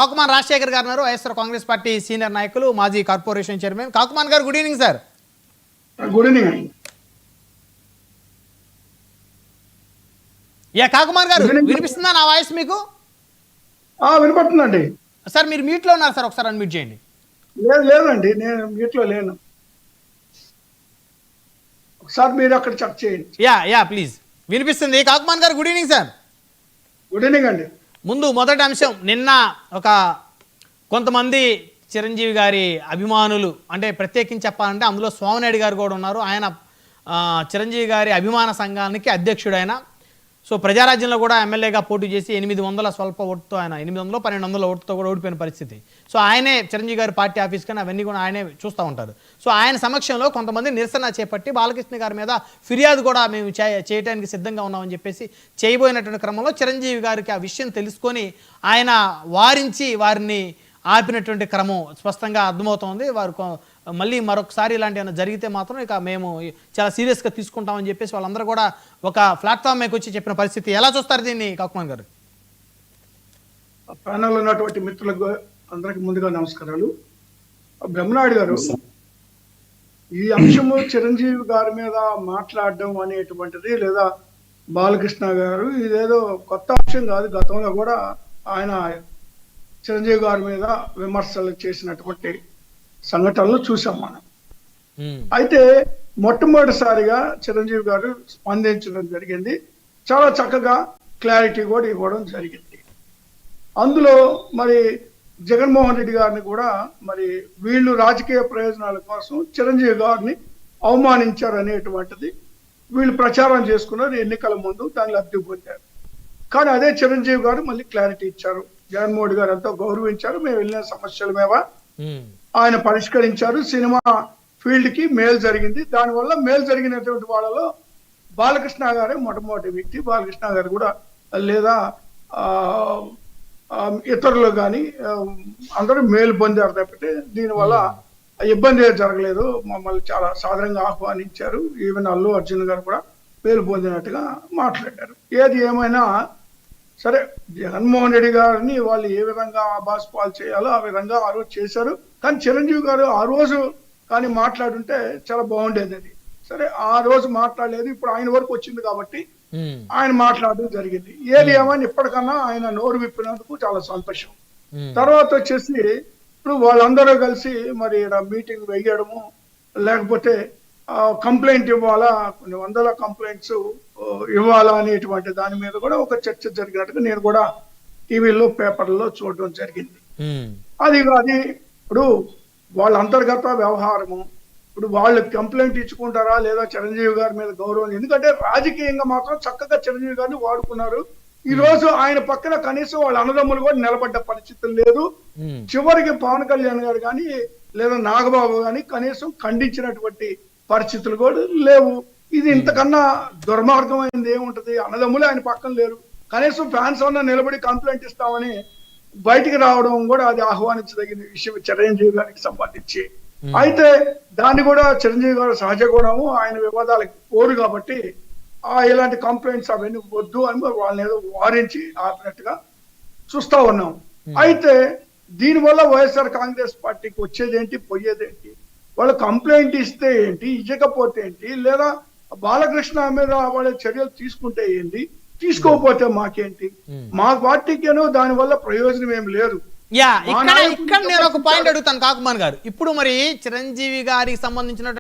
కాకుమాన్ రాజశేఖర్ గారు ఉన్నారు, YSR Congress party senior నాయకులు, మాజీ కార్పొరేషన్ చైర్మన్. కాకుమాన్ గారు, good evening sir. Good evening అండి. కాకుమాన్ గారు, వినిపిస్తుందా నా వాయిస్ మీకు? వినపడుతుందండి సార్. మీరు మ్యూట్లో ఉన్నారు సార్, ఒకసారి అన్మ్యూట్ చేయండి. లేదండి, నేను మ్యూట్లో లేను. ఒకసారి మీరు అక్కడ చెక్ చేయండి. ప్లీజ్. వినిపిస్తుంది. కాకుమాన్ గారు, good evening sir. Good evening అండి. ముందు మొదటి అంశం, నిన్న కొంతమంది చిరంజీవి గారి అభిమానులు, అంటే ప్రత్యేకించి చెప్పాలంటే అందులో స్వామినాయుడు గారు కూడా ఉన్నారు. ఆయన చిరంజీవి గారి అభిమాన సంఘానికి అధ్యక్షుడు ఆయన. సో ప్రజారాజ్యంలో కూడా ఎమ్మెల్యేగా పోటీ చేసి 800 స్వల్ప ఓటుతో, ఆయన 800 1200 ఓటుతో కూడా ఓడిపోయిన పరిస్థితి. సో ఆయనే చిరంజీవి గారి పార్టీ ఆఫీస్ కానీ అవన్నీ కూడా ఆయనే చూస్తూ ఉంటారు. సో ఆయన సమక్షంలో కొంతమంది నిరసన చేపట్టి బాలకృష్ణ గారి మీద ఫిర్యాదు కూడా మేము చేయడానికి సిద్ధంగా ఉన్నామని చెప్పేసి చేయబోయినటువంటి క్రమంలో చిరంజీవి గారికి ఆ విషయం తెలుసుకొని ఆయన వారిని ఆపినటువంటి క్రమం స్పష్టంగా అర్థమవుతోంది. వారు మళ్ళీ మరొకసారి ఇలాంటి ఏమైనా జరిగితే మాత్రం ఇక మేము చాలా సీరియస్గా తీసుకుంటామని చెప్పేసి వాళ్ళందరూ కూడా ఒక ప్లాట్ఫామ్ మీకు వచ్చి చెప్పిన పరిస్థితి. ఎలా చూస్తారు దీన్ని కాకుమాన్ గారు? ప్యానల్ ఉన్నటువంటి మిత్రులకు అందరికి ముందుగా నమస్కారాలు. బ్రహ్మనాయుడు గారు, ఈ అంశము చిరంజీవి గారి మీద మాట్లాడడం అనేటువంటిది లేదా బాలకృష్ణ గారు ఇదేదో కొత్త అంశం కాదు. గతంలో కూడా ఆయన చిరంజీవి గారి మీద విమర్శలు చేసినటువంటి సంఘటనలు చూసాం మనం. అయితే మొట్టమొదటిసారిగా చిరంజీవి గారు స్పందించడం జరిగింది. చాలా చక్కగా క్లారిటీ కూడా ఇవ్వడం జరిగింది. అందులో మరి జగన్మోహన్ రెడ్డి గారిని కూడా మరి వీళ్ళు రాజకీయ ప్రయోజనాల కోసం చిరంజీవి గారిని అవమానించారు అనేటువంటిది వీళ్ళు ప్రచారం చేసుకున్నారు ఎన్నికల ముందు, దాన్ని లబ్ధి పొందారు. కానీ అదే చిరంజీవి గారు మళ్ళీ క్లారిటీ ఇచ్చారు. జగన్మోహన్ గారు ఎంతో గౌరవించారు, మేము వెళ్ళిన సమస్యల మీద ఆయన పరిష్కరించారు, సినిమా ఫీల్డ్ కి మేలు జరిగింది, దానివల్ల మేలు జరిగినటువంటి వాళ్ళలో బాలకృష్ణ గారే మొట్టమొదటి వ్యక్తి. బాలకృష్ణ గారు కూడా లేదా ఇతరులు కానీ అందరూ మేలు పొందారు తప్పితే దీనివల్ల ఇబ్బంది జరగలేదు. మమ్మల్ని చాలా సాధారణంగా ఆహ్వానించారు. ఈవెన్ అల్లు అర్జున్ గారు కూడా మేలు పొందినట్టుగా మాట్లాడారు. ఏది ఏమైనా సరే, జగన్మోహన్ రెడ్డి గారిని వాళ్ళు ఏ విధంగా ఆబాస్పాలు చేయాలో ఆ విధంగా ఆ రోజు చేశారు. కానీ చిరంజీవి గారు ఆ రోజు కానీ మాట్లాడుంటే చాలా బాగుండేది. అది సరే, ఆ రోజు మాట్లాడలేదు, ఇప్పుడు ఆయన వరకు వచ్చింది కాబట్టి ఆయన మాట్లాడడం జరిగింది. ఏది ఏమని ఇప్పటికన్నా ఆయన నోరు విప్పినందుకు చాలా సంతోషం. తర్వాత వచ్చేసి ఇప్పుడు వాళ్ళందరూ కలిసి మరి మీటింగ్ వేయడము, లేకపోతే కంప్లైంట్ ఇవ్వాలా, కొన్ని వందల కంప్లైంట్స్ ఇవ్వాలా అనేటువంటి దాని మీద కూడా ఒక చర్చ జరిగినట్టుగా నేను కూడా టీవీలో పేపర్లో చూడడం జరిగింది. అది ఇప్పుడు వాళ్ళ అంతర్గత వ్యవహారము. ఇప్పుడు వాళ్ళు కంప్లైంట్ ఇచ్చుకుంటారా లేదా చిరంజీవి గారి మీద గౌరవం, ఎందుకంటే రాజకీయంగా మాత్రం చక్కగా చిరంజీవి గారిని వాడుకున్నారు. ఈ రోజు ఆయన పక్కన కనీసం వాళ్ళ అన్నదమ్ములు కూడా నిలబడ్డ పరిస్థితులు లేదు. చివరికి పవన్ కళ్యాణ్ గారు కానీ లేదా నాగబాబు కానీ కనీసం ఖండించినటువంటి పరిస్థితులు కూడా లేవు. ఇది ఇంతకన్నా దుర్మార్గమైనది ఏముంటది? అన్నదమ్ములు ఆయన పక్కన లేరు, కనీసం ఫ్యాన్స్ అన్న నిలబడి కంప్లైంట్ ఇస్తామని బయటికి రావడం కూడా అది ఆహ్వానించదగిన విషయం చిరంజీవి గారికి సంబంధించి. అయితే దాన్ని కూడా చిరంజీవి గారు సహజ గుణము, ఆయన వివాదాలకు కోరు కాబట్టి ఇలాంటి కంప్లైంట్స్ అవన్నీ వద్దు అని వాళ్ళని ఏదో వారించి ఆపినట్టుగా చూస్తా ఉన్నాం. అయితే దీనివల్ల వైఎస్ఆర్ కాంగ్రెస్ పార్టీకి వచ్చేదేంటి, పోయేదేంటి? వాళ్ళు కంప్లైంట్ ఇస్తే ఏంటి, ఇవ్వకపోతే ఏంటి, లేదా బాలకృష్ణ మీద వాళ్ళ చర్యలు తీసుకుంటే ఏంటి, తీసుకోకపోతే మాకేంటి? మా పార్టీకేనో దాని వల్ల ప్రయోజనం ఏం లేదు. ఇక్కడ నేను ఒక పాయింట్ అడుగుతాను కాకుమాన్ గారు. ఇప్పుడు మరి చిరంజీవి గారికి సంబంధించిన